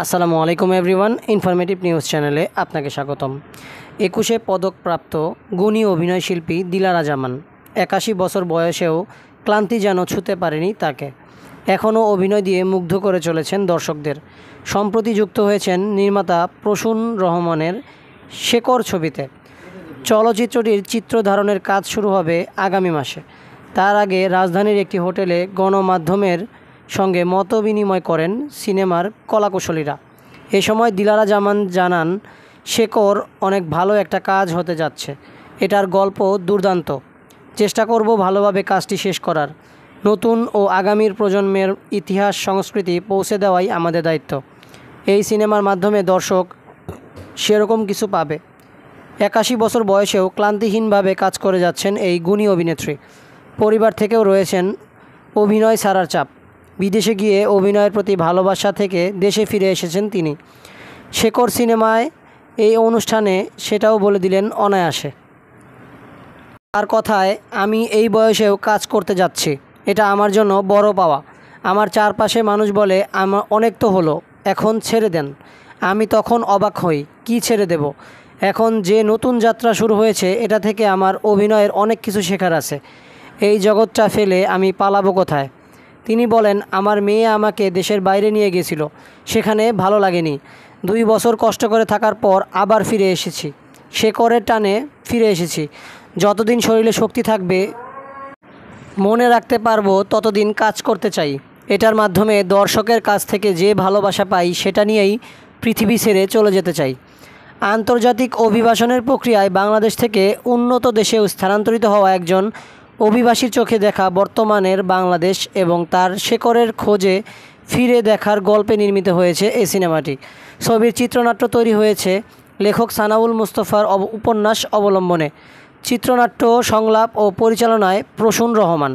আসসালামু আলাইকুম everyone, informative news চ্যানেলে আপনাকে স্বাগতম। 21 পদকপ্রাপ্ত গুণী অভিনয়শিল্পী দিলারা জামান 81 বছর বয়সেও ক্লান্তি যেন ছুঁতে পারেনি তাকে। এখনও অভিনয় দিয়ে মুগ্ধ করে চলেছেন দর্শকদের। সম্প্রতি যুক্ত হয়েছেন নির্মাতা প্রসূন রহমানের শেকর ছবিতে। চলচ্চিত্রটির চিত্র ধারণের কাজ শুরু হবে আগামী মাসে। তার আগে রাজধানীর একটি হোটেলে গণমাধ্যমের সঙ্গে মতবিনিময় করেন সিনেমার কলাকুশলীরা। এ সময় দিলারা জামান জানান, শেকর অনেক ভালো একটা কাজ হতে যাচ্ছে। এটার গল্প দুর্দান্ত। চেষ্টা করব ভালোভাবে কাজটি শেষ করার। নতুন ও আগামীর প্রজন্মের ইতিহাস সংস্কৃতি পৌঁছে দেওয়াই আমাদের দায়িত্ব। এই সিনেমার মাধ্যমে দর্শক সেরকম কিছু পাবে। 81 বছর বয়সেও ক্লান্তিহীনভাবে কাজ করে যাচ্ছেন এই গুণী অভিনেত্রী। পরিবার থেকেও রয়েছেন অভিনয় ছাড়ার চাপ। বিদেশে গিয়ে অভিনয়ের প্রতি ভালোবাসা থেকে দেশে ফিরে এসেছেন তিনি। শেকর সিনেমায় এই অনুষ্ঠানে সেটাও বলে দিলেন অনায়াসে। তার কথায়, আমি এই বয়সেও কাজ করতে যাচ্ছি, এটা আমার জন্য বড় পাওয়া। আমার চারপাশে মানুষ বলে আমার অনেক তো হলো, এখন ছেড়ে দেন। আমি তখন অবাক হই, কি ছেড়ে দেব? এখন যে নতুন যাত্রা শুরু হয়েছে, এটা থেকে আমার অভিনয়ের অনেক কিছু শেখার আছে। এই জগৎটা ফেলে আমি পালাবো কোথায়? তিনি বলেন, আমার মেয়ে আমাকে দেশের বাইরে নিয়ে গেছিল, সেখানে ভালো লাগেনি। 2 বছর কষ্ট করে থাকার পর আবার ফিরে এসেছি। শেকরের টানে ফিরে এসেছি। যতদিন শরীরে শক্তি থাকবে, মনে রাখতে পারবো, ততদিন কাজ করতে চাই। এটার মাধ্যমে দর্শকের কাছ থেকে যে ভালোবাসা পাই, সেটা নিয়েই পৃথিবী ছেড়ে চলে যেতে চাই। আন্তর্জাতিক অভিবাসনের প্রক্রিয়ায় বাংলাদেশ থেকে উন্নত দেশেও স্থানান্তরিত হওয়া একজন অভিবাসীর চোখে দেখা বর্তমানের বাংলাদেশ এবং তার শেকরের খোঁজে ফিরে দেখার গল্পে নির্মিত হয়েছে এই সিনেমাটি। ছবির চিত্রনাট্য তৈরি হয়েছে লেখক সানাউল মুস্তফার উপন্যাস অবলম্বনে। চিত্রনাট্য, সংলাপ ও পরিচালনায় প্রসূন রহমান।